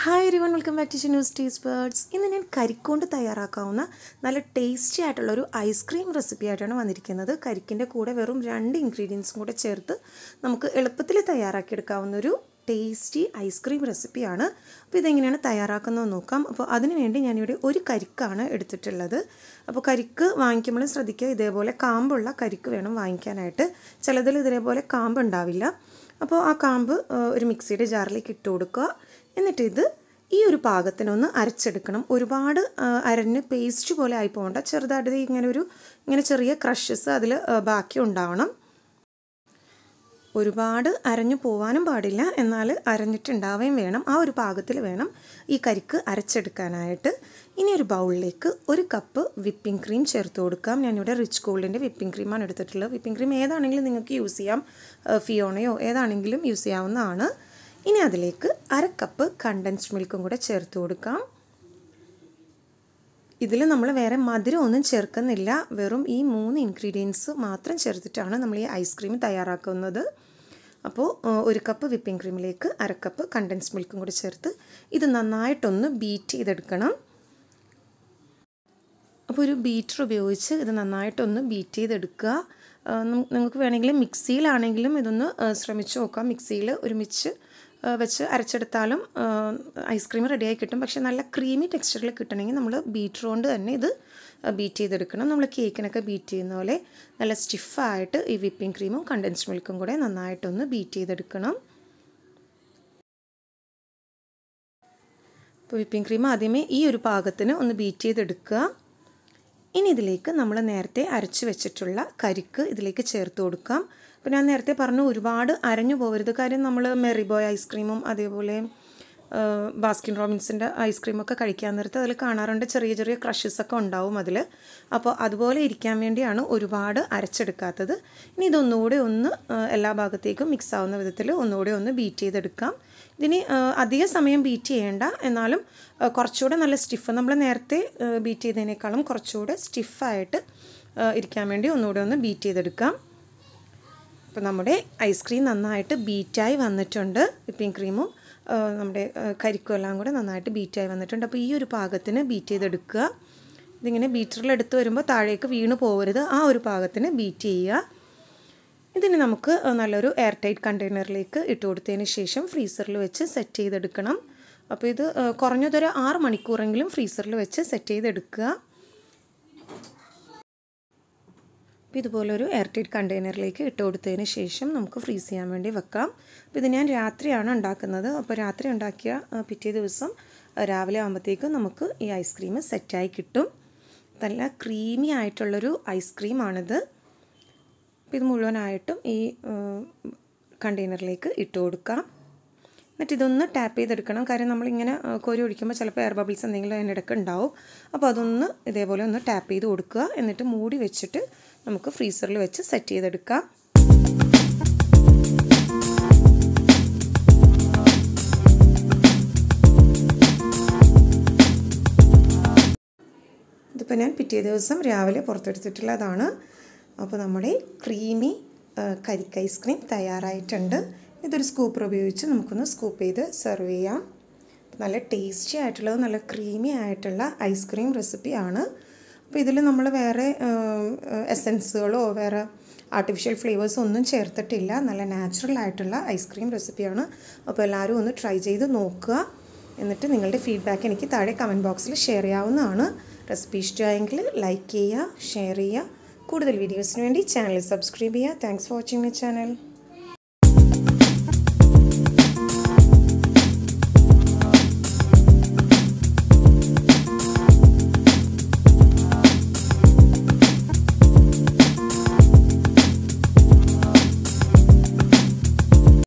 Hi everyone, welcome back to Shinu's Taste Buds. ഇന്ന് ഞാൻ കരിക്കൊണ്ട് തയ്യാറാക്കാവുന്ന നല്ല ടേസ്റ്റി ആയിട്ടുള്ള ഒരു ഐസ്ക്രീം റെസിപ്പി ആയിട്ടാണ് വന്നിരിക്കുന്നത്. കരിക്കിൻ്റെ കൂടെ വെറും 2 ഇൻഗ്രീഡിയൻസും കൂടെ ചേർത്ത് നമുക്ക് എളുപ്പത്തിൽ തയ്യാറാക്കിയെടുക്കാവുന്ന ഒരു ടേസ്റ്റി ഐസ്ക്രീം റെസിപ്പിയാണ്. അപ്പോൾ ഇതെങ്ങനെയാണ് തയ്യാറാക്കുന്നതെന്ന് നോക്കാം. അപ്പോൾ അതിനുവേണ്ടി ഞാനിവിടെ ഒരു കരിക്കാണ് എടുത്തിട്ടുള്ളത്. അപ്പോൾ കരിക്ക് വാങ്ങിക്കുമ്പോൾ ശ്രദ്ധിക്കുക, ഇതേപോലെ കാമ്പുള്ള കരിക്ക് വേണം വാങ്ങിക്കാനായിട്ട്. ചിലതിൽ ഇതേപോലെ കാമ്പ് ഉണ്ടാവില്ല. അപ്പോൾ ആ കാമ്പ് ഒരു മിക്സിയുടെ ജാറിലേക്ക് ഇട്ട് കൊടുക്കുക. എന്നിട്ട് ഇത് ഈ ഒരു പാകത്തിനൊന്ന് അരച്ചെടുക്കണം. ഒരുപാട് അരഞ്ഞ് പേസ്റ്റ് പോലെ ആയി പോകണ്ട, ചെറുതായിട്ട് ഇങ്ങനെ ചെറിയ ക്രഷസ് അതിൽ ബാക്കി ഉണ്ടാവണം. ഒരുപാട് അരഞ്ഞു പോവാനും പാടില്ല, എന്നാൽ അരഞ്ഞിട്ടുണ്ടാവുകയും വേണം. ആ ഒരു പാകത്തിൽ വേണം ഈ കരിക്ക് അരച്ചെടുക്കാനായിട്ട്. ഇനി ഒരു ബൗളിലേക്ക് 1 കപ്പ് വിപ്പിംഗ് ക്രീം ചേർത്ത് കൊടുക്കാം. ഞാനിവിടെ റിച്ച് ഗോൾഡിൻ്റെ വിപ്പിംഗ് ക്രീമാണ് എടുത്തിട്ടുള്ളത്. വിപ്പിംഗ് ക്രീം ഏതാണെങ്കിലും നിങ്ങൾക്ക് യൂസ് ചെയ്യാം, ഫിയോണയോ ഏതാണെങ്കിലും യൂസ് ചെയ്യാവുന്നതാണ്. ഇനി അതിലേക്ക് 1/2 കപ്പ് കണ്ടൻസ്ഡ് മിൽക്കും കൂടെ ചേർത്ത് കൊടുക്കാം. ഇതിൽ നമ്മൾ വേറെ മധുരമൊന്നും ചേർക്കുന്നില്ല, വെറും ഈ 3 ഇൻഗ്രീഡിയൻസ് മാത്രം ചേർത്തിട്ടാണ് നമ്മൾ ഈ ഐസ്ക്രീം തയ്യാറാക്കുന്നത്. അപ്പോൾ 1 കപ്പ് വിപ്പിംഗ് ക്രീമിലേക്ക് 1/2 കപ്പ് കണ്ടൻസ്ഡ് മിൽക്കും കൂടെ ചേർത്ത് ഇത് നന്നായിട്ടൊന്ന് ബീറ്റ് ചെയ്തെടുക്കണം. അപ്പോൾ ഒരു ബീറ്റർ ഉപയോഗിച്ച് ഇത് നന്നായിട്ടൊന്ന് ബീറ്റ് ചെയ്തെടുക്കുക. നിങ്ങൾക്ക് വേണമെങ്കിൽ മിക്സിയിലാണെങ്കിലും ഇതൊന്ന് ശ്രമിച്ച് നോക്കാം. മിക്സിയിൽ ഒരുമിച്ച് വെച്ച് അരച്ചെടുത്താലും ഐസ്ക്രീം റെഡിയായി കിട്ടും. പക്ഷേ നല്ല ക്രീമി ടെക്സ്ചറിൽ കിട്ടണമെങ്കിൽ നമ്മൾ ബീറ്റർ കൊണ്ട് തന്നെ ഇത് ബീറ്റ് ചെയ്തെടുക്കണം. നമ്മൾ കേക്കിനൊക്കെ ബീറ്റ് ചെയ്യുന്ന പോലെ നല്ല സ്റ്റിഫായിട്ട് ഈ വിപ്പിംഗ് ക്രീമും കണ്ടൻസ്ഡ് മിൽക്കും കൂടെ നന്നായിട്ടൊന്ന് ബീറ്റ് ചെയ്തെടുക്കണം. അപ്പോൾ വിപ്പിംഗ് ക്രീം ആദ്യമേ ഈ ഒരു പാകത്തിന് ഒന്ന് ബീറ്റ് ചെയ്തെടുക്കുക. ഇനി ഇതിലേക്ക് നമ്മൾ നേരത്തെ അരച്ച് വെച്ചിട്ടുള്ള കരിക്ക് ഇതിലേക്ക് ചേർത്ത് കൊടുക്കാം. അപ്പോൾ ഞാൻ നേരത്തെ പറഞ്ഞു, ഒരുപാട് അരഞ്ഞു പോകരുത്. കാര്യം നമ്മൾ മെറിബോയ് ഐസ്ക്രീമും അതേപോലെ ബാസ്കിൻ റോബിൻസിൻ്റെ ഐസ്ക്രീമൊക്കെ കഴിക്കാൻ നേരത്ത് അതിൽ കാണാറുണ്ട് ചെറിയ ചെറിയ ക്രഷസൊക്കെ ഉണ്ടാവും അതിൽ. അപ്പോൾ അതുപോലെ ഇരിക്കാൻ വേണ്ടിയാണ് ഒരുപാട് അരച്ചെടുക്കാത്തത്. ഇനി ഇതൊന്നുകൂടെ ഒന്ന് എല്ലാ ഭാഗത്തേക്കും മിക്സ് ആവുന്ന വിധത്തിൽ ഒന്നുകൂടെ ഒന്ന് ബീറ്റ് ചെയ്തെടുക്കാം. ഇതിന് അധിക സമയം ബീറ്റ് ചെയ്യേണ്ട, എന്നാലും കുറച്ചുകൂടെ നല്ല സ്റ്റിഫ്, നമ്മൾ നേരത്തെ ബീറ്റ് ചെയ്തതിനേക്കാളും കുറച്ചുകൂടെ സ്റ്റിഫായിട്ട് ഇരിക്കാൻ വേണ്ടി ഒന്നുകൂടെ ഒന്ന് ബീറ്റ് ചെയ്തെടുക്കാം. അപ്പോൾ നമ്മുടെ ഐസ്ക്രീം നന്നായിട്ട് ബീറ്റായി വന്നിട്ടുണ്ട്. വിപ്പിംഗ് ക്രീമും നമ്മുടെ കരിക്കും എല്ലാം കൂടെ നന്നായിട്ട് ബീറ്റായി വന്നിട്ടുണ്ട്. അപ്പോൾ ഈ ഒരു പാകത്തിന് ബീറ്റ് ചെയ്തെടുക്കുക. ഇതിങ്ങനെ ബീറ്ററിലെടുത്ത് വരുമ്പോൾ താഴേക്ക് വീണ് പോകരുത്, ആ ഒരു പാകത്തിന് ബീറ്റ് ചെയ്യുക. ഇതിന് നമുക്ക് നല്ലൊരു എയർ ടൈറ്റ് കണ്ടെയ്നറിലേക്ക് ഇട്ട് കൊടുത്തതിന് ശേഷം ഫ്രീസറിൽ വെച്ച് സെറ്റ് ചെയ്തെടുക്കണം. അപ്പോൾ ഇത് കുറഞ്ഞതൊരു 6 മണിക്കൂറെങ്കിലും ഫ്രീസറിൽ വെച്ച് സെറ്റ് ചെയ്തെടുക്കുക. അപ്പോൾ ഇതുപോലൊരു എയർ ടൈറ്റ് കണ്ടെയ്നറിലേക്ക് ഇട്ട് കൊടുത്തതിന് ശേഷം നമുക്ക് ഫ്രീസ് ചെയ്യാൻ വേണ്ടി വെക്കാം. അപ്പോൾ ഇത് ഞാൻ രാത്രിയാണ് ഉണ്ടാക്കുന്നത്. അപ്പോൾ രാത്രി ഉണ്ടാക്കിയ പിറ്റേ ദിവസം രാവിലെ ആകുമ്പോഴത്തേക്കും നമുക്ക് ഈ ഐസ്ക്രീം സെറ്റായി കിട്ടും. നല്ല ക്രീമി ആയിട്ടുള്ളൊരു ഐസ്ക്രീമാണിത്. അപ്പോൾ ഇത് മുഴുവനായിട്ടും ഈ കണ്ടെയ്നറിലേക്ക് ഇട്ട് കൊടുക്കാം. എന്നിട്ട് ഇതൊന്ന് ടാപ്പ് ചെയ്തെടുക്കണം. കാര്യം നമ്മളിങ്ങനെ കോരി ഒഴിക്കുമ്പോൾ ചിലപ്പോൾ എയർ ബബിൾസ് എന്തെങ്കിലും അതിനിടയ്ക്ക് ഉണ്ടാവും. അപ്പോൾ അതൊന്ന് ഇതേപോലെ ഒന്ന് ടാപ്പ് ചെയ്ത് കൊടുക്കുക. എന്നിട്ട് മൂടി വെച്ചിട്ട് നമുക്ക് ഫ്രീസറിൽ വെച്ച് സെറ്റ് ചെയ്തെടുക്കാം. ഇതിപ്പോൾ ഞാൻ പിറ്റേ ദിവസം രാവിലെ പുറത്തെടുത്തിട്ടുള്ളതാണ്. അപ്പോൾ നമ്മുടെ ക്രീമി കരിക്ക് ഐസ്ക്രീം തയ്യാറായിട്ടുണ്ട്. ഇതൊരു സ്കൂപ്പർ ഉപയോഗിച്ച് നമുക്കൊന്ന് സ്കൂപ്പ് ചെയ്ത് സെർവ് ചെയ്യാം. നല്ല ടേസ്റ്റി ആയിട്ടുള്ളത്, നല്ല ക്രീമി ആയിട്ടുള്ള ഐസ്ക്രീം റെസിപ്പിയാണ്. അപ്പോൾ ഇതിൽ നമ്മൾ വേറെ എസൻസുകളോ വേറെ ആർട്ടിഫിഷ്യൽ ഫ്ലേവേഴ്സോ ഒന്നും ചേർത്തിട്ടില്ല. നല്ല നാച്ചുറൽ ആയിട്ടുള്ള ഐസ്ക്രീം റെസിപ്പിയാണ്. അപ്പോൾ എല്ലാവരും ഒന്ന് ട്രൈ ചെയ്ത് നോക്കുക. എന്നിട്ട് നിങ്ങളുടെ ഫീഡ്ബാക്ക് എനിക്ക് താഴെ കമൻറ്റ് ബോക്സിൽ ഷെയർ ചെയ്യാവുന്നതാണ്. റെസിപ്പി ഇഷ്ടമായെങ്കിൽ ലൈക്ക് ചെയ്യുക, ഷെയർ ചെയ്യുക. കൂടുതൽ വീഡിയോസിന് വേണ്ടി ചാനൽ സബ്സ്ക്രൈബ് ചെയ്യുക. Thanks for watching my channel.